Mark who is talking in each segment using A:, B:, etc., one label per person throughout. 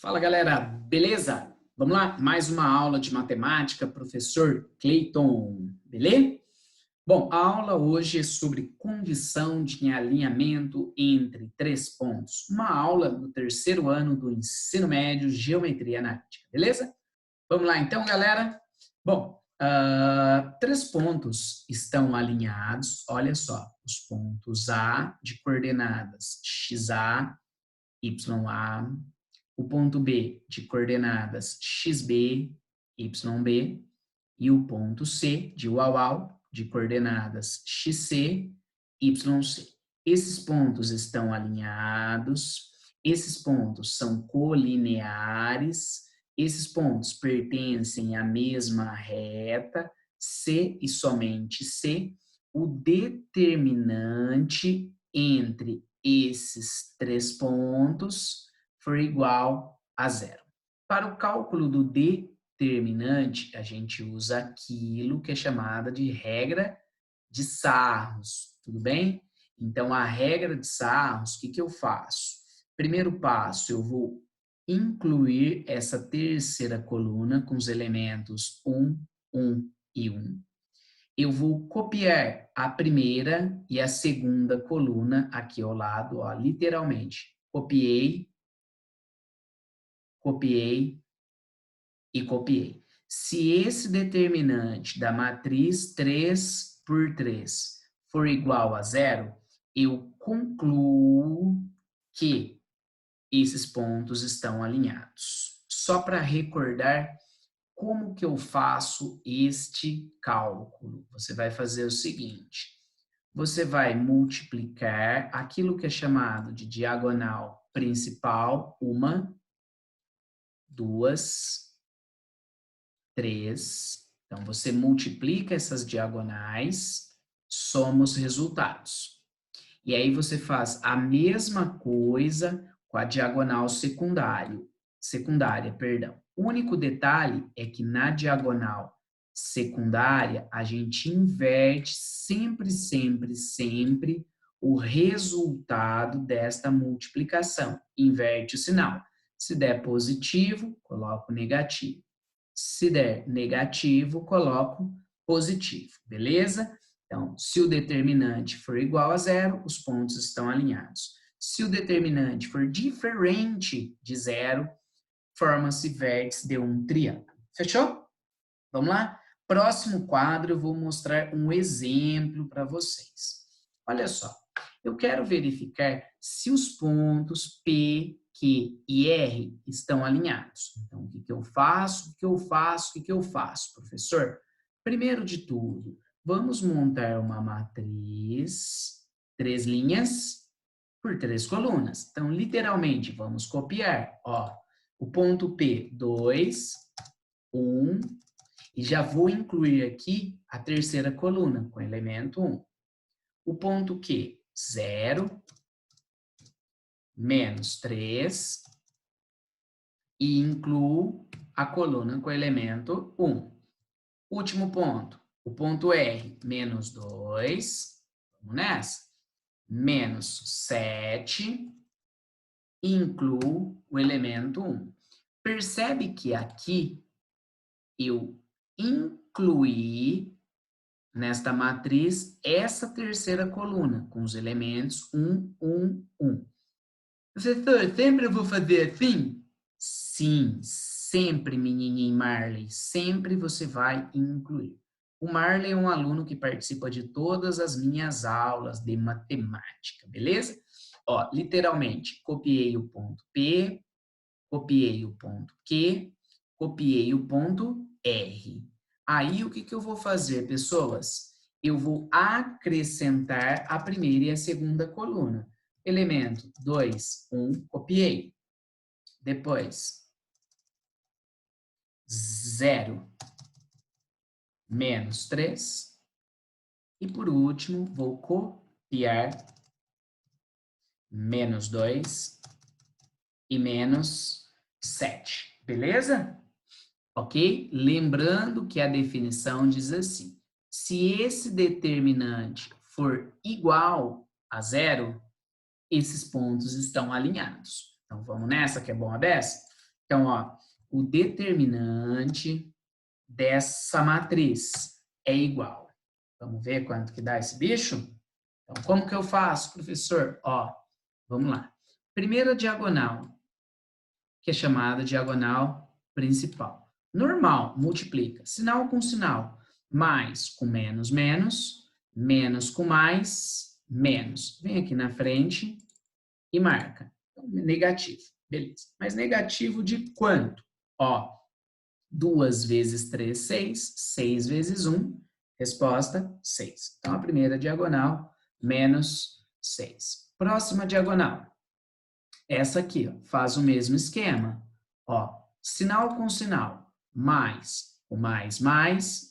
A: Fala galera, beleza? Vamos lá, mais uma aula de matemática, professor Clayton, beleza? Bom, a aula hoje é sobre condição de alinhamento entre três pontos. Uma aula do terceiro ano do ensino médio, geometria analítica, beleza? Vamos lá então, galera? Bom, três pontos estão alinhados, olha só, os pontos A de coordenadas XA, YA, o ponto B de coordenadas XB, YB, e o ponto C de UAU, de coordenadas XC, YC. Esses pontos estão alinhados, esses pontos são colineares, esses pontos pertencem à mesma reta, C e somente C. O determinante entre esses três pontos for igual a zero. Para o cálculo do determinante, a gente usa aquilo que é chamada de regra de Sarros, tudo bem? Então, a regra de Sarros, o que eu faço? Primeiro passo, eu vou incluir essa terceira coluna com os elementos 1, 1 e 1. Eu vou copiar a primeira e a segunda coluna aqui ao lado, ó, literalmente. Copiei, copiei e copiei. Se esse determinante da matriz 3 por 3 for igual a zero, eu concluo que esses pontos estão alinhados. Só para recordar como que eu faço este cálculo. Você vai fazer o seguinte, você vai multiplicar aquilo que é chamado de diagonal principal, uma, duas, três. Então, você multiplica essas diagonais, soma os resultados. E aí você faz a mesma coisa com a diagonal secundária. O único detalhe é que na diagonal secundária, a gente inverte sempre, sempre, sempre o resultado desta multiplicação. Inverte o sinal. Se der positivo, coloco negativo. Se der negativo, coloco positivo, beleza? Então, se o determinante for igual a zero, os pontos estão alinhados. Se o determinante for diferente de zero, forma-se vértice de um triângulo. Fechou? Vamos lá? Próximo quadro, eu vou mostrar um exemplo para vocês. Olha só, eu quero verificar se os pontos P, Q e R estão alinhados. Então, o que eu faço? O que eu faço, professor? Primeiro de tudo, vamos montar uma matriz, 3 linhas por 3 colunas. Então, literalmente, vamos copiar, ó. O ponto P, 2, 1, e já vou incluir aqui a terceira coluna, com elemento 1. O ponto Q, 0, menos 3, e incluo a coluna com elemento 1. Último ponto, o ponto R, menos 2, vamos nessa, menos 7, incluo o elemento 1. Percebe que aqui eu incluí nesta matriz essa terceira coluna, com os elementos 1, 1, 1. Professor, sempre eu vou fazer assim? Sim, sempre, menininho Marley, sempre você vai incluir. O Marley é um aluno que participa de todas as minhas aulas de matemática, beleza? Ó, literalmente, copiei o ponto P, copiei o ponto Q, copiei o ponto R. Aí, o que eu vou fazer, pessoas? Eu vou acrescentar a primeira e a segunda coluna. Elemento 2, 1, copiei. Depois, 0, menos 3. E, por último, vou copiar menos 2 e menos 7. Beleza? Ok? Lembrando que a definição diz assim, se esse determinante for igual a zero, esses pontos estão alinhados. Então, vamos nessa, que é bom a beça? Então, ó, o determinante dessa matriz é igual. Vamos ver quanto que dá esse bicho? Então, como que eu faço, professor? Ó, vamos lá. Primeira diagonal, que é chamada diagonal principal. Normal, multiplica. Sinal com sinal. Mais com menos, menos. Menos com mais, menos. Vem aqui na frente e marca. Então, negativo. Beleza. Mas negativo de quanto? Ó, 2 vezes 3, 6. 6 vezes 1. Resposta, 6. Então, a primeira diagonal, menos 6. Próxima diagonal. Essa aqui, ó, faz o mesmo esquema. Ó, sinal com sinal. Mais, com mais,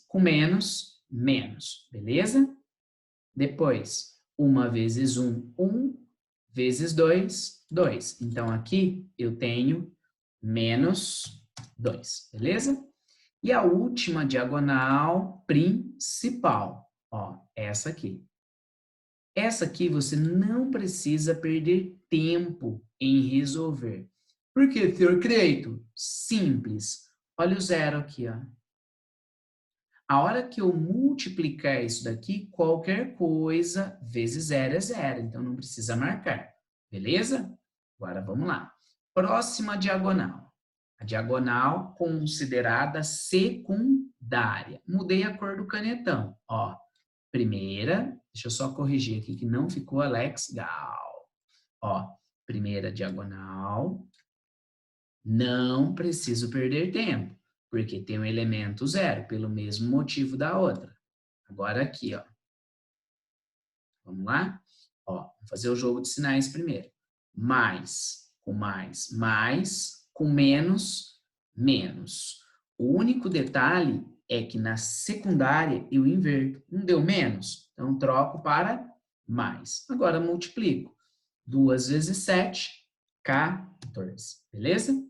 A: com menos, menos. Beleza? Depois, 1 vezes 1, 1. Vezes 2, 2. Então, aqui eu tenho menos 2. Beleza? E a última diagonal principal. Ó, essa aqui. Essa aqui você não precisa perder tempo em resolver. Por quê, senhor Creito? Simples. Olha o zero aqui, ó. A hora que eu multiplicar isso daqui, qualquer coisa vezes zero é zero, então não precisa marcar. Beleza? Agora vamos lá. Próxima diagonal. A diagonal considerada secundária. Mudei a cor do canetão. Ó, primeira, deixa eu só corrigir aqui que não ficou legal. Ó, primeira diagonal, não preciso perder tempo, porque tem um elemento zero, pelo mesmo motivo da outra. Agora aqui, ó. Vamos lá? Ó, vou fazer o jogo de sinais primeiro. Mais, com menos, menos. O único detalhe é que na secundária eu inverto. Não deu menos? Então, troco para mais. Agora, multiplico. 2 vezes 7, 14. Beleza?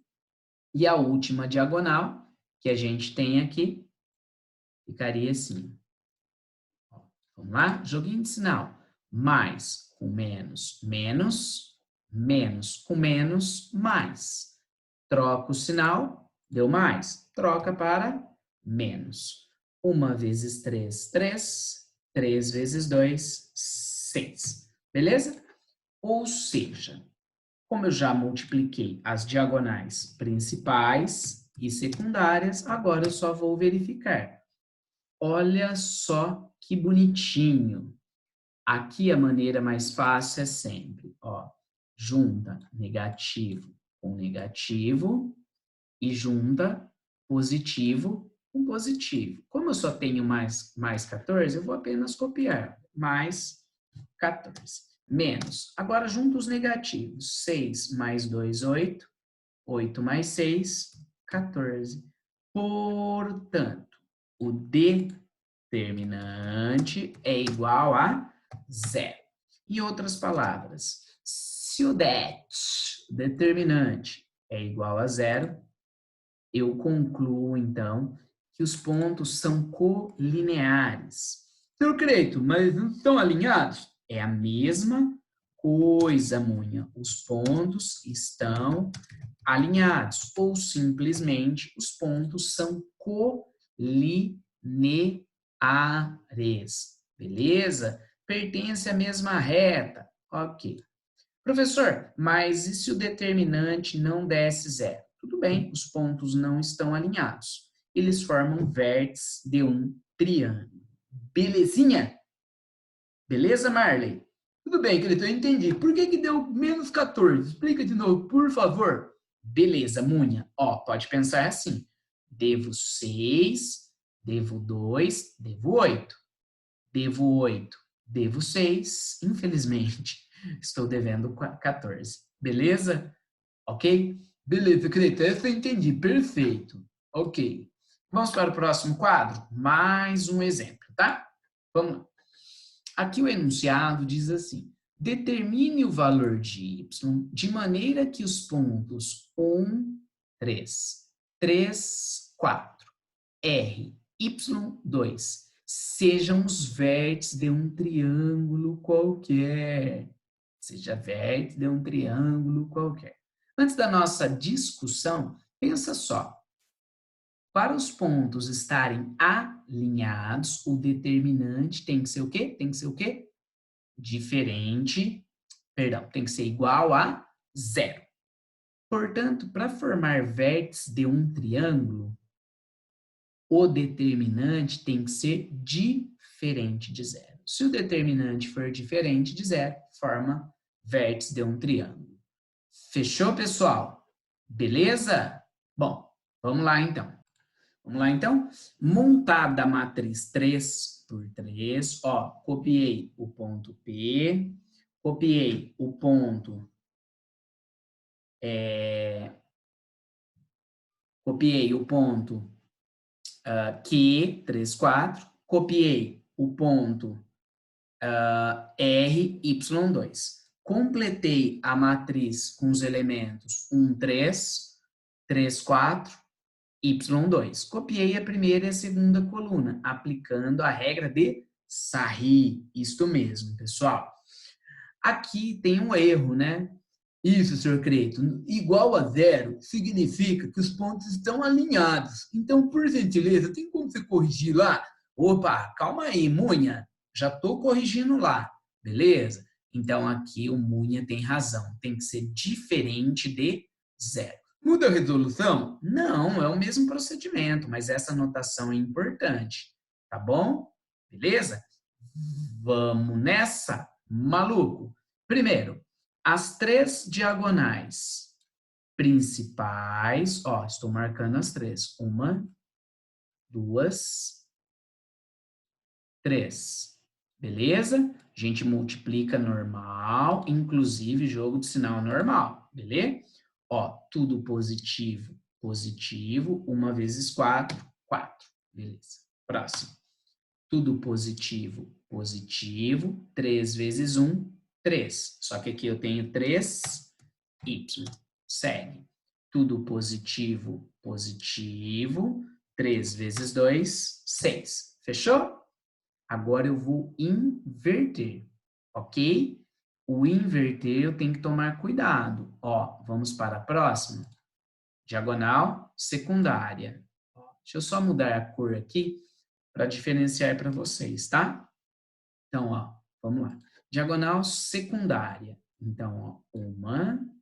A: E a última diagonal que a gente tem aqui ficaria assim. Ó, vamos lá? Joguinho de sinal. Mais com menos, menos. Menos com menos, mais. Troca o sinal, deu mais. Troca para menos. 1 vezes 3, 3. 3 vezes 2, 6. Beleza? Ou seja, como eu já multipliquei as diagonais principais e secundárias, agora eu só vou verificar. Olha só que bonitinho. Aqui a maneira mais fácil é sempre, ó, junta negativo com negativo e junta positivo com positivo. Como eu só tenho mais 14, eu vou apenas copiar. Mais 14. Menos. Agora junto os negativos. 6 mais 2, 8. 8 mais 6, 14. Portanto, o determinante é igual a zero. Em outras palavras, se o determinante é igual a zero, eu concluo, então, que os pontos são colineares. Seu Creito, mas não estão alinhados? É a mesma coisa, Munha. Os pontos estão alinhados, ou simplesmente os pontos são colineares. Beleza? Pertence à mesma reta. Ok. Professor, mas e se o determinante não desse zero? Tudo bem, os pontos não estão alinhados. Eles formam vértices de um triângulo. Belezinha? Beleza, Marley? Tudo bem, querido, eu entendi. Por que deu menos 14? Explica de novo, por favor. Beleza, Munha. Ó, pode pensar assim. Devo 6, devo 2, devo 8. Devo 8, devo 6. Infelizmente, estou devendo 14. Beleza? Ok? Beleza, querido, essa eu entendi. Perfeito. Ok. Vamos para o próximo quadro? Mais um exemplo, tá? Vamos lá. Aqui o enunciado diz assim: determine o valor de y de maneira que os pontos 1, 3, 3, 4, R, Y2 sejam os vértices de um triângulo qualquer. Seja vértice de um triângulo qualquer. Antes da nossa discussão, Pensa só. Para os pontos estarem alinhados, o determinante tem que ser o quê? Tem que ser o quê? Diferente, perdão, tem que ser igual a 0. Portanto, para formar vértices de um triângulo, o determinante tem que ser diferente de 0. Se o determinante for diferente de 0, forma vértice de um triângulo. Fechou, pessoal? Beleza? Bom, vamos lá então. Vamos lá então? Montada a matriz 3 por 3, ó, copiei o ponto P, copiei o ponto Q, 3, 4, copiei o ponto R, Y2. Completei a matriz com os elementos 1, 3, 3, 4, Y2. Copiei a primeira e a segunda coluna, aplicando a regra de Sarri. Isto mesmo, pessoal. Aqui tem um erro, né? Isso, senhor Creito. Igual a 0 significa que os pontos estão alinhados. Então, por gentileza, tem como você corrigir lá? Opa, calma aí, Munha. Já estou corrigindo lá, beleza? Então, aqui o Munha tem razão. Tem que ser diferente de 0. Muda a resolução? Não, é o mesmo procedimento, mas essa notação é importante. Tá bom? Beleza? Vamos nessa, maluco. Primeiro, as 3 diagonais principais, ó, estou marcando as 3. 1, 2, 3. Beleza? A gente multiplica normal, inclusive jogo de sinal normal, beleza? Ó, tudo positivo, positivo, 1 vezes 4, 4. Beleza. Próximo. Tudo positivo, positivo, 3 vezes 1, 3. Só que aqui eu tenho 3, Y. Segue. Tudo positivo, positivo, 3 vezes 2, 6. Fechou? Agora eu vou inverter, ok? O inverter eu tenho que tomar cuidado. Ó, vamos para a próxima. Diagonal secundária. Deixa eu só mudar a cor aqui para diferenciar para vocês, tá? Então, ó, vamos lá. Diagonal secundária. Então, ó, 1,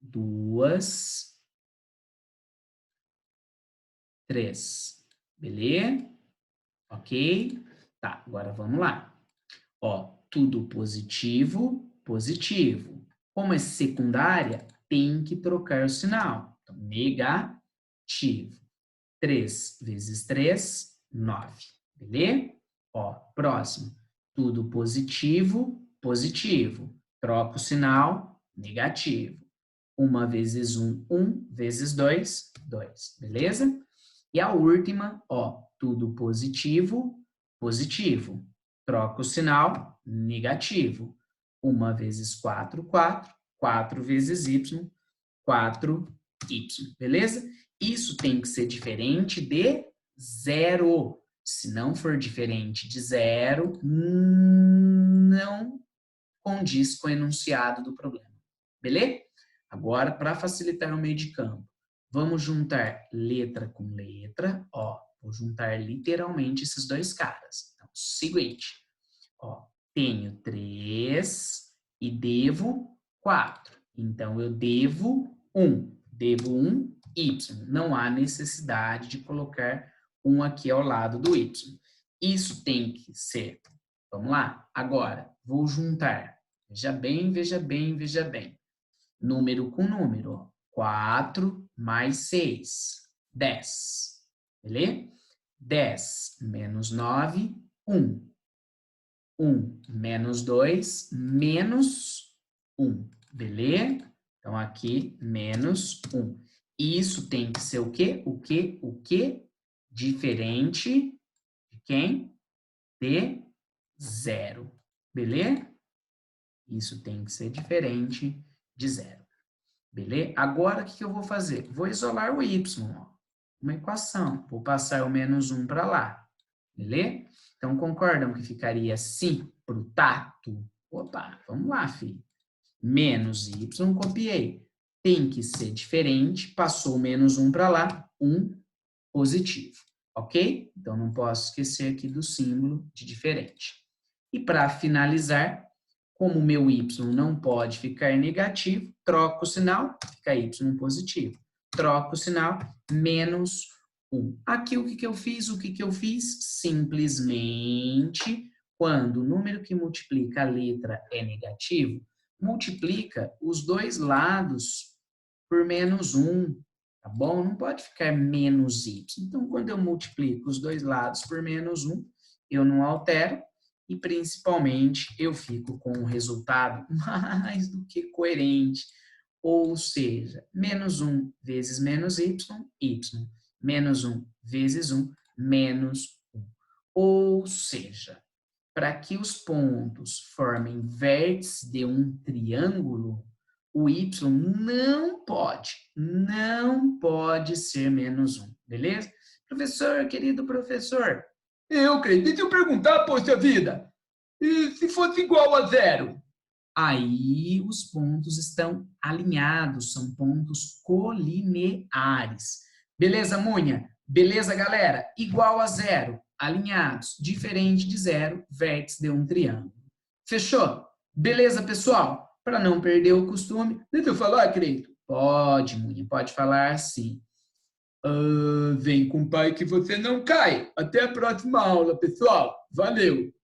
A: 2, 3. Beleza? Ok? Tá, agora vamos lá. Ó, tudo positivo, positivo. Como é secundária, tem que trocar o sinal. Então, negativo. 3 vezes 3, 9. Beleza? Ó, próximo. Tudo positivo, positivo. Troca o sinal, negativo. 1 vezes 1, 1 vezes 2, 2. Beleza? E a última, ó, tudo positivo, positivo. Troca o sinal, negativo. 1 vezes 4, 4. 4 vezes y, 4y. Beleza? Isso tem que ser diferente de 0. Se não for diferente de 0, não condiz com o enunciado do problema. Beleza? Agora, para facilitar o meio de campo, vamos juntar letra com letra. Ó, vou juntar literalmente esses dois caras. Então, seguinte. Ó, tenho 3 e devo 4. Então, eu devo 1. Devo 1, y. Não há necessidade de colocar 1 aqui ao lado do y. Isso tem que ser. Vamos lá? Agora, vou juntar. Veja bem, veja bem, veja bem. Número com número. Ó. 4 mais 6. 10. Beleza? 10 menos 9, 1. 1 menos 2, menos 1. Beleza? Então, aqui, menos 1. Isso tem que ser o quê? O quê? O quê? Diferente de quem? De 0. Beleza? Isso tem que ser diferente de 0. Beleza? Agora, o que eu vou fazer? Vou isolar o y, ó. Uma equação. Vou passar o menos 1 para lá. Beleza? Então, concordam que ficaria assim para o tato? Opa, vamos lá, filho. Menos y, copiei. tem que ser diferente, passou menos 1 para lá, 1 positivo, ok? Então, não posso esquecer aqui do símbolo de diferente. E para finalizar, como o meu y não pode ficar negativo, troco o sinal, fica y positivo. Troco o sinal, menos 1. Aqui o que eu fiz? O que eu fiz? Simplesmente, quando o número que multiplica a letra é negativo, multiplica os dois lados por menos 1, tá bom? Não pode ficar menos y. Então, quando eu multiplico os dois lados por menos 1, eu não altero e, principalmente, eu fico com um resultado mais do que coerente. Ou seja, menos 1 vezes menos y, y. Menos 1 vezes 1, menos 1. Ou seja, para que os pontos formem vértices de um triângulo, o y não pode ser menos 1, beleza? Professor, querido professor.
B: Eu creio. Deixa eu perguntar, poxa vida. E se fosse igual a 0?
A: Aí os pontos estão alinhados, são pontos colineares. Beleza, Munha? Beleza, galera? Igual a 0, alinhados, diferente de 0, vértice de um triângulo. Fechou? Beleza, pessoal? Para não perder o costume,
B: Deixa eu falar, Creito.
A: pode, Munha, pode falar sim.
B: Vem com o pai que você não cai. Até a próxima aula, pessoal. Valeu!